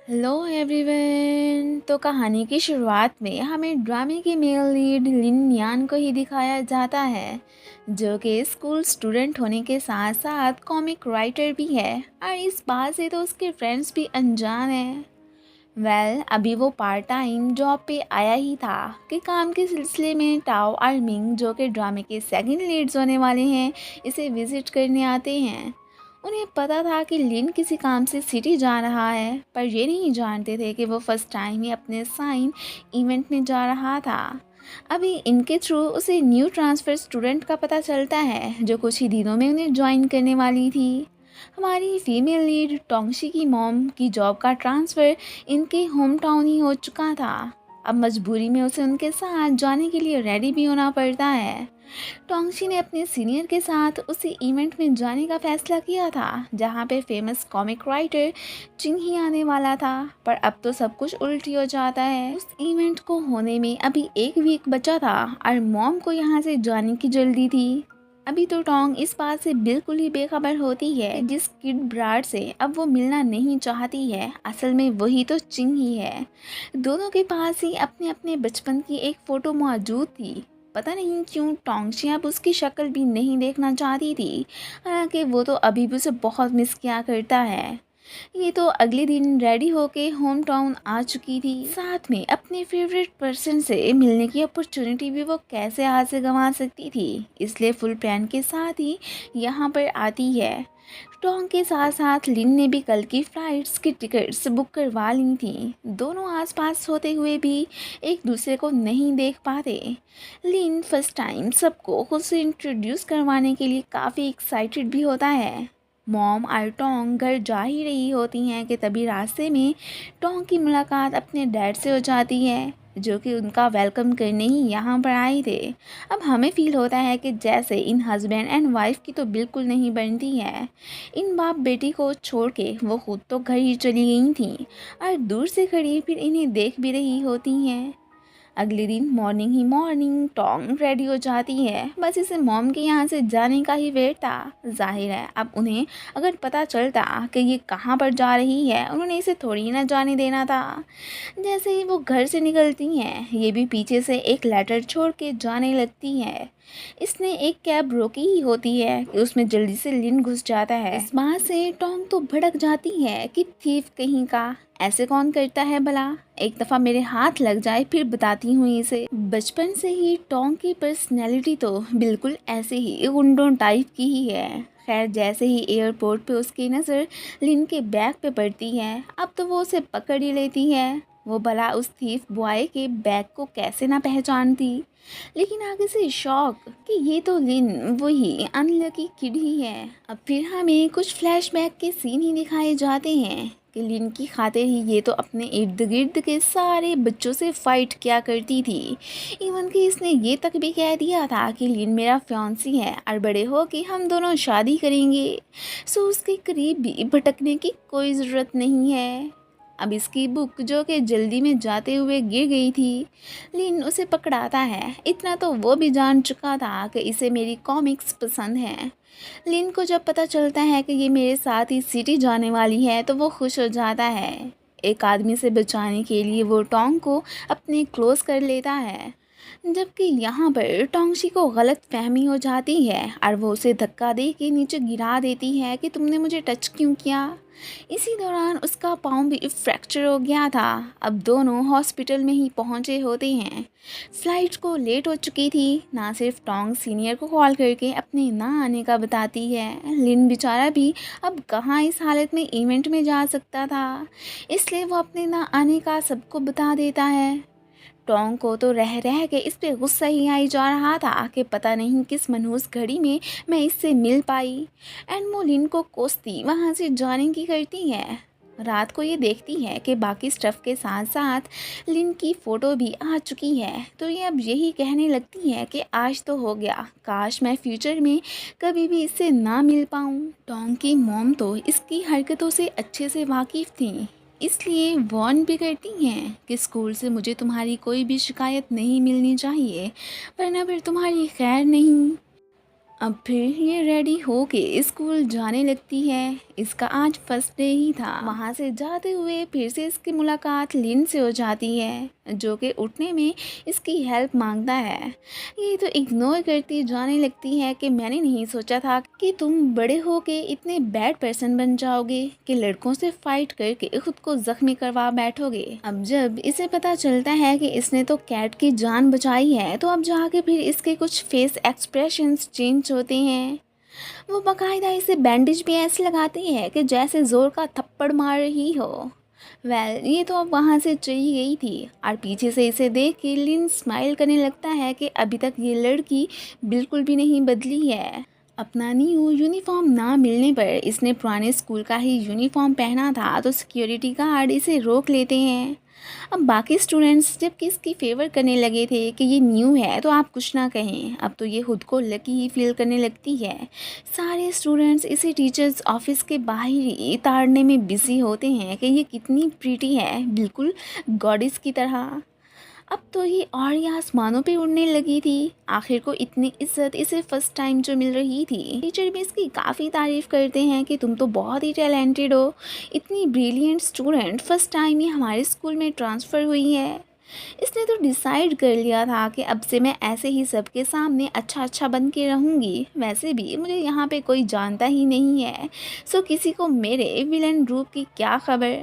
Hello everyone. तो कहानी की शुरुआत में हमें ड्रामे के मेल लीड लिन यान को ही दिखाया जाता है, जो कि स्कूल स्टूडेंट होने के साथ साथ कॉमिक राइटर भी है और इस बात से तो उसके फ्रेंड्स भी अनजान हैं। अभी वो पार्ट टाइम जॉब पे आया ही था कि काम के सिलसिले में टाओ और मिंग, जो कि ड्रामे के सेकंड लीड्स होने वाले हैं, इसे विज़िट करने आते हैं। उन्हें पता था कि लिन किसी काम से सिटी जा रहा है, पर ये नहीं जानते थे कि वो फर्स्ट टाइम ही अपने साइन इवेंट में जा रहा था। अभी इनके थ्रू उसे न्यू ट्रांसफ़र स्टूडेंट का पता चलता है, जो कुछ ही दिनों में उन्हें ज्वाइन करने वाली थी। हमारी फीमेल लीड टोंगशी की मॉम की जॉब का ट्रांसफ़र इनके होम टाउन ही हो चुका था। अब मजबूरी में उसे उनके साथ जाने के लिए रेडी भी होना पड़ता है। टोंगशी ने अपने सीनियर के साथ उसी इवेंट में जाने का फैसला किया था, जहां पे फेमस कॉमिक राइटर चिंग ही आने वाला था। पर अब तो सब कुछ उल्ट ही हो जाता है। उस इवेंट को होने में अभी एक वीक बचा था और मॉम को यहाँ से जाने की जल्दी थी। अभी तो टोंग इस बात से बिल्कुल ही बेखबर होती है कि जिस किड ब्राड से अब वो मिलना नहीं चाहती है, असल में वही तो चिंग ही है। दोनों के पास ही अपने अपने बचपन की एक फ़ोटो मौजूद थी। पता नहीं क्यों टोंगशी अब उसकी शक्ल भी नहीं देखना चाहती थी, हालांकि वो तो अभी भी उसे बहुत मिस किया करता है। ये तो अगले दिन रेडी होके होम टाउन आ चुकी थी। साथ में अपने फेवरेट पर्सन से मिलने की अपॉर्चुनिटी भी वो कैसे हाथ से गंवा सकती थी, इसलिए फुल प्लान के साथ ही यहाँ पर आती है। टोंग के साथ साथ लिन ने भी कल की फ्लाइट्स की टिकट्स बुक करवा ली थी। दोनों आसपास होते हुए भी एक दूसरे को नहीं देख पाते। लिन फर्स्ट टाइम सबको खुद से इंट्रोड्यूस करवाने के लिए काफ़ी एक्साइटेड भी होता है। मॉम और टोंग घर जा ही रही होती हैं कि तभी रास्ते में टोंग की मुलाकात अपने डैड से हो जाती है, जो कि उनका वेलकम करने ही यहाँ पर आए थे। अब हमें फील होता है कि जैसे इन हस्बैंड एंड वाइफ की तो बिल्कुल नहीं बनती है। इन बाप बेटी को छोड़ के वो खुद तो घर ही चली गई थी और दूर से खड़ी फिर इन्हें देख भी रही होती हैं। अगले दिन मॉर्निंग ही मॉर्निंग टोंग रेडी हो जाती है। बस इसे मॉम के यहाँ से जाने का ही वेट था। जाहिर है अब उन्हें अगर पता चलता कि ये कहाँ पर जा रही है, उन्होंने इसे थोड़ी ना जाने देना था। जैसे ही वो घर से निकलती हैं, ये भी पीछे से एक लेटर छोड़ के जाने लगती है। इसने एक कैब रोकी ही होती है कि उसमें जल्दी से लिन घुस जाता है। इस बात से टोंग तो भड़क जाती है कि थीफ कहीं का, ऐसे कौन करता है भला, एक दफ़ा मेरे हाथ लग जाए फिर बताती हूँ इसे। बचपन से ही टोंग की पर्सनैलिटी तो बिल्कुल ऐसे ही गुंडों टाइप की ही है। खैर, जैसे ही एयरपोर्ट पे उसकी नज़र लिन के बैग पे पड़ती है, अब तो वो उसे पकड़ ही लेती है। वो भला उस थीफ बॉय के बैग को कैसे ना पहचानती, लेकिन आगे से शॉक कि ये तो लिन वही अनलकी किड ही है। अब फिर हमें कुछ फ्लैशबैक के सीन ही दिखाए जाते हैं कि लिन की खातिर ही ये तो अपने इर्द गिर्द के सारे बच्चों से फाइट किया करती थी। इवन कि इसने ये तक भी कह दिया था कि लिन मेरा फियांसी है और बड़े हो कि हम दोनों शादी करेंगे। सो उसके करीब भी भटकने की कोई ज़रूरत नहीं है। अब इसकी बुक, जो कि जल्दी में जाते हुए गिर गई थी, लिन उसे पकड़ाता है। इतना तो वो भी जान चुका था कि इसे मेरी कॉमिक्स पसंद हैं। लिन को जब पता चलता है कि ये मेरे साथ ही सिटी जाने वाली है, तो वो खुश हो जाता है। एक आदमी से बचाने के लिए वो टोंग को अपने क्लोज कर लेता है, जबकि यहाँ पर टोंगशी को गलत फहमी हो जाती है और वो उसे धक्का दे के नीचे गिरा देती है कि तुमने मुझे टच क्यों किया। इसी दौरान उसका पाँव भी फ्रैक्चर हो गया था। अब दोनों हॉस्पिटल में ही पहुँचे होते हैं। फ्लाइट को लेट हो चुकी थी। ना सिर्फ टोंग सीनियर को कॉल करके अपने ना आने का बताती है, लिन बेचारा भी अब कहाँ इस हालत में इवेंट में जा सकता था, इसलिए वो अपने ना आने का सबको बता देता है। टोंग को तो रह रह के इस पे गुस्सा ही आई जा रहा था कि पता नहीं किस मनहूस घड़ी में मैं इससे मिल पाई। एंड वो लिन को कोसती वहाँ से जाने की करती है। रात को ये देखती है कि बाकी स्टफ़ के साथ साथ लिन की फ़ोटो भी आ चुकी है, तो ये अब यही कहने लगती है कि आज तो हो गया, काश मैं फ्यूचर में कभी भी इससे ना मिल पाऊँ। टोंग की मॉम तो इसकी हरकतों से अच्छे से वाकिफ़ थी, इसलिए वार्न भी करती हैं कि स्कूल से मुझे तुम्हारी कोई भी शिकायत नहीं मिलनी चाहिए, वरना फिर तुम्हारी खैर नहीं। अब फिर ये रेडी होके स्कूल जाने लगती है। इसका आज फर्स्ट डे ही था। वहाँ से जाते हुए फिर से इसकी मुलाकात लिन से हो जाती है, जो कि उठने में इसकी हेल्प मांगता है। ये तो इग्नोर करती जाने लगती है कि मैंने नहीं सोचा था कि तुम बड़े होके इतने बैड पर्सन बन जाओगे कि लड़कों से फाइट करके खुद को जख्मी करवा बैठोगे। अब जब इसे पता चलता है कि इसने तो कैट की जान बचाई है, तो अब जाके फिर इसके कुछ फेस एक्सप्रेशंस चेंज होते हैं। वो बाकायदा इसे बैंडेज भी ऐसे लगाती है कि जैसे ज़ोर का थप्पड़ मार रही हो। ये तो अब वहाँ से चली गई थी और पीछे से इसे देख के लिन स्माइल करने लगता है कि अभी तक ये लड़की बिल्कुल भी नहीं बदली है। अपना न्यू यूनिफॉर्म ना मिलने पर इसने पुराने स्कूल का ही यूनिफॉर्म पहना था, तो सिक्योरिटी गार्ड इसे रोक लेते हैं। अब बाकी स्टूडेंट्स जबकि इसकी फेवर करने लगे थे कि ये न्यू है तो आप कुछ ना कहें, अब तो ये खुद को लकी ही फील करने लगती है। सारे स्टूडेंट्स इसे टीचर्स ऑफिस के बाहर ही ताड़ने में बिजी होते हैं कि ये कितनी प्रीटी है, बिल्कुल गॉडेस की तरह। अब तो ये और ही आसमानों पे उड़ने लगी थी। आखिर को इतनी इज्जत इसे फर्स्ट टाइम जो मिल रही थी। टीचर भी इसकी काफ़ी तारीफ़ करते हैं कि तुम तो बहुत ही टैलेंटेड हो, इतनी ब्रिलियंट स्टूडेंट फर्स्ट टाइम ही हमारे स्कूल में ट्रांसफ़र हुई है। इसने तो डिसाइड कर लिया था कि अब से मैं ऐसे ही सबके सामने अच्छा अच्छा बन के रहूँगी। वैसे भी मुझे यहाँ पे कोई जानता ही नहीं है, सो किसी को मेरे विलन रूप की क्या खबर।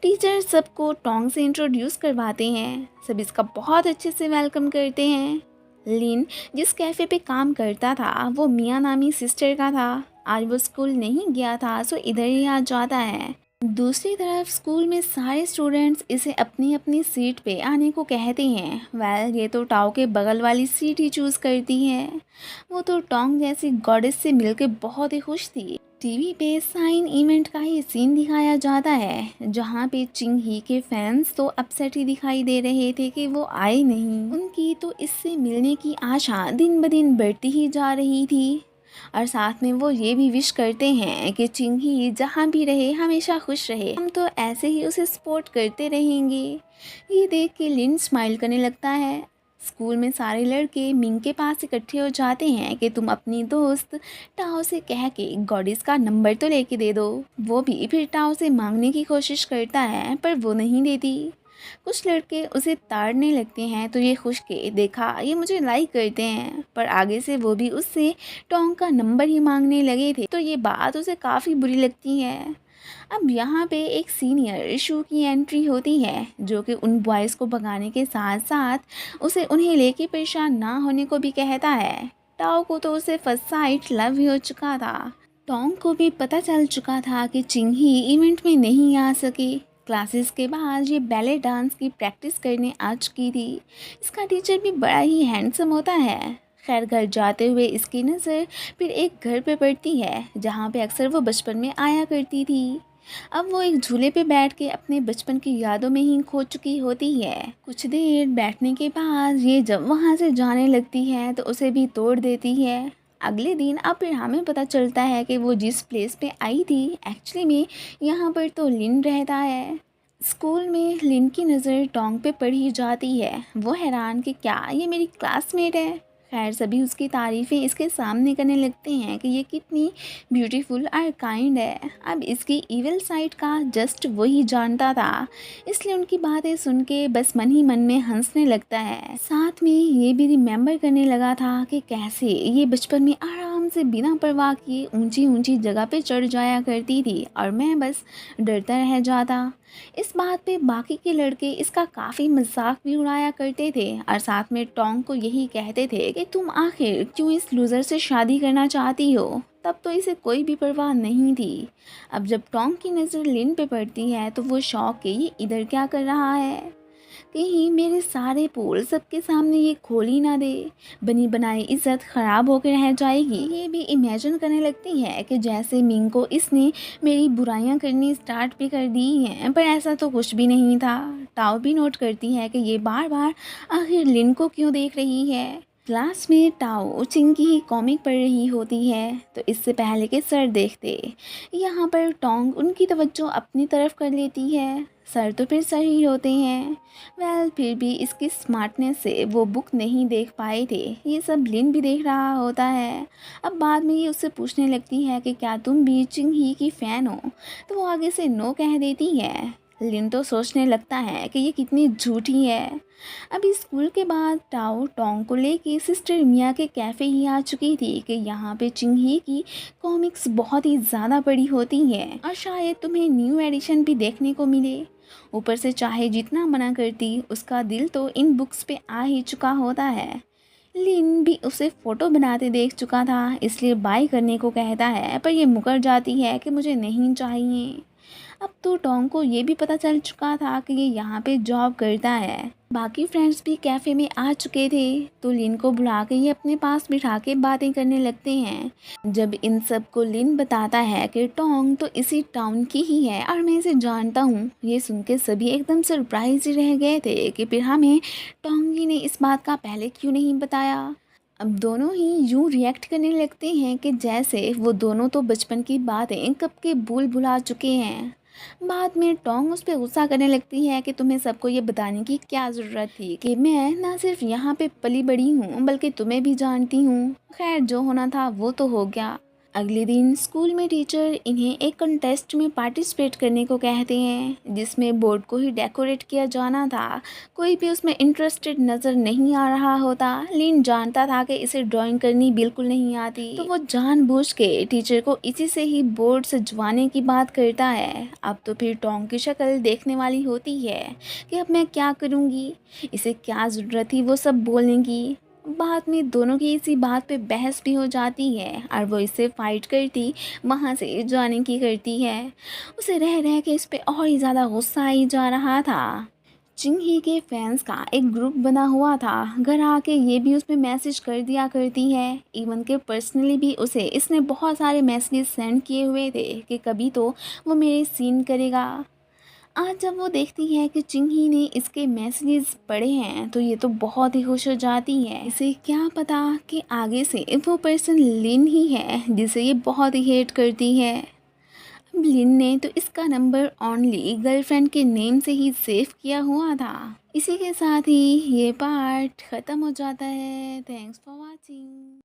टीचर सबको टोंग से इंट्रोड्यूस करवाते हैं। सब इसका बहुत अच्छे से वेलकम करते हैं। लिन जिस कैफ़े पे काम करता था वो मिया नामी सिस्टर का था। आज वो स्कूल नहीं गया था, सो इधर ही आ जाता है। दूसरी तरफ स्कूल में सारे स्टूडेंट्स इसे अपनी अपनी सीट पे आने को कहते हैं। ये तो टाओ के बगल वाली सीट ही चूज़ करती है। वो तो टोंग जैसी गॉडेस से मिलकर बहुत ही खुश थी। टीवी पे साइन इवेंट का ही सीन दिखाया जाता है, जहाँ पे चिंग ही के फैंस तो अपसेट ही दिखाई दे रहे थे कि वो आए नहीं। उनकी तो इससे मिलने की आशा दिन ब दिन बढ़ती ही जा रही थी। और साथ में वो ये भी विश करते हैं कि चिंग ही जहाँ भी रहे हमेशा खुश रहे, हम तो ऐसे ही उसे सपोर्ट करते रहेंगे। ये देख के लिन स्माइल करने लगता है। स्कूल में सारे लड़के मिंग के पास इकट्ठे हो जाते हैं कि तुम अपनी दोस्त टाओ से कह के गॉडेस का नंबर तो लेके दे दो। वो भी फिर टाओ से मांगने की कोशिश करता है, पर वो नहीं देती। कुछ लड़के उसे ताड़ने लगते हैं तो ये खुश के देखा ये मुझे लाइक करते हैं, पर आगे से वो भी उससे टोंग का नंबर ही मांगने लगे थे, तो ये बात उसे काफ़ी बुरी लगती है। अब यहाँ पे एक सीनियर शू की एंट्री होती है, जो कि उन बॉयज़ को भगाने के साथ साथ उसे उन्हें लेके परेशान ना होने को भी कहता है। टाओ को तो उसे फर्स्ट साइट लव ही हो चुका था। टोंग को भी पता चल चुका था कि चिंग ही इवेंट में नहीं आ सकी। क्लासेस के बाद ये बैले डांस की प्रैक्टिस करने आ चुकी थी। इसका टीचर भी बड़ा ही हैंडसम होता है। खैर घर जाते हुए इसकी नज़र फिर एक घर पे पड़ती है, जहाँ पे अक्सर वो बचपन में आया करती थी। अब वो एक झूले पे बैठ के अपने बचपन की यादों में ही खो चुकी होती है। कुछ देर बैठने के बाद ये जब वहाँ से जाने लगती है तो उसे भी तोड़ देती है। अगले दिन अब फिर हमें पता चलता है कि वो जिस प्लेस पे आई थी एक्चुअली में यहाँ पर तो लिन रहता है। स्कूल में लिन की नज़र टोंग पे पड़ी जाती है। वो हैरान कि क्या ये मेरी क्लासमेट है। खैर सभी उसकी तारीफ़ें इसके सामने करने लगते हैं कि ये कितनी ब्यूटीफुल और काइंड है। अब इसकी इविल साइड का जस्ट वही जानता था, इसलिए उनकी बातें सुन के बस मन ही मन में हंसने लगता है। साथ में ये भी रिमेंबर करने लगा था कि कैसे ये बचपन में आराम से बिना परवाह किए ऊंची ऊंची जगह पे चढ़ जाया करती थी और मैं बस डरता रह जाता। इस बात पे बाकी के लड़के इसका काफ़ी मजाक भी उड़ाया करते थे और साथ में टोंग को यही कहते थे कि तुम आखिर क्यों इस लूज़र से शादी करना चाहती हो। तब तो इसे कोई भी परवाह नहीं थी। अब जब टोंग की नज़र लिन पे पड़ती है तो वो शौक के ये इधर क्या कर रहा है, कहीं मेरे सारे पोल सबके सामने ये खोल ही ना दे, बनी बनाई इज्जत ख़राब होकर रह जाएगी। ये भी इमेजिन करने लगती है कि जैसे मिंग को इसने मेरी बुराइयां करनी स्टार्ट भी कर दी हैं, पर ऐसा तो कुछ भी नहीं था। टाओ भी नोट करती है कि ये बार बार आखिर लिन को क्यों देख रही है। क्लास में टाओ चिंग की ही कॉमिक पढ़ रही होती है, तो इससे पहले कि सर देखते यहाँ पर टोंग उनकी तवज्जो अपनी तरफ कर लेती है। सर तो फिर सर ही होते हैं। फिर भी इसकी स्मार्टनेस से वो बुक नहीं देख पाए थे, ये सब लिन भी देख रहा होता है। अब बाद में ये उससे पूछने लगती है कि क्या तुम भी चिंग ही की फ़ैन हो, तो वो आगे से नो कह देती है। लिन तो सोचने लगता है कि ये कितनी झूठी है। अभी स्कूल के बाद टाओ टोंग को लेके सिस्टर मिया के कैफ़े ही आ चुकी थी कि यहाँ पे चिंग ही की कॉमिक्स बहुत ही ज़्यादा बड़ी होती हैं और शायद तुम्हें न्यू एडिशन भी देखने को मिले। ऊपर से चाहे जितना मना करती, उसका दिल तो इन बुक्स पे आ ही चुका होता है। लिन भी उसे फ़ोटो बनाते देख चुका था, इसलिए बाय करने को कहता है, पर ये मुकर जाती है कि मुझे नहीं चाहिए। अब तो टोंग को ये भी पता चल चुका था कि ये यहाँ पे जॉब करता है। बाकी फ्रेंड्स भी कैफ़े में आ चुके थे, तो लिन को बुला के ये अपने पास बिठा के बातें करने लगते हैं। जब इन सब को लिन बताता है कि टोंग तो इसी टाउन की ही है और मैं इसे जानता हूँ, ये सुन के सभी एकदम सरप्राइज ही रह गए थे कि फिर हमें टोंग ही ने इस बात का पहले क्यों नहीं बताया। अब दोनों ही यूं रिएक्ट करने लगते हैं कि जैसे वो दोनों तो बचपन की बातें कब के भूल भुला चुके हैं। बाद में टोंग उस पर गुस्सा करने लगती है कि तुम्हें सबको ये बताने की क्या ज़रूरत थी कि मैं ना सिर्फ यहाँ पे पली बड़ी हूँ बल्कि तुम्हें भी जानती हूँ। खैर, जो होना था वो तो हो गया। अगले दिन स्कूल में टीचर इन्हें एक कंटेस्ट में पार्टिसिपेट करने को कहते हैं जिसमें बोर्ड को ही डेकोरेट किया जाना था। कोई भी उसमें इंटरेस्टेड नज़र नहीं आ रहा होता। लिन जानता था कि इसे ड्राइंग करनी बिल्कुल नहीं आती, तो वो जानबूझ के टीचर को इसी से ही बोर्ड सजवाने की बात करता है। अब तो फिर टोंग की शक्ल देखने वाली होती है कि अब मैं क्या करूँगी, इसे क्या ज़रूरत थी वो सब बोलने की। बाद में दोनों की इसी बात पे बहस भी हो जाती है और वो इससे फाइट करती वहाँ से जाने की करती है। उसे रह रह के इस पे और ही ज़्यादा गुस्सा आई जा रहा था। चिंग ही के फैंस का एक ग्रुप बना हुआ था, घर आके ये भी उसमें मैसेज कर दिया करती है। इवन के पर्सनली भी उसे इसने बहुत सारे मैसेज सेंड किए हुए थे कि कभी तो वो मेरे सीन करेगा। आज जब वो देखती है कि चिंग ही ने इसके मैसेजेस पढ़े हैं तो ये तो बहुत ही खुश हो जाती है। इसे क्या पता कि आगे से वो पर्सन लिन ही है जिसे ये बहुत ही हेट करती है। अब लिन ने तो इसका नंबर ओनली गर्लफ्रेंड के नेम से ही सेव किया हुआ था। इसी के साथ ही ये पार्ट ख़त्म हो जाता है। Thanks for watching.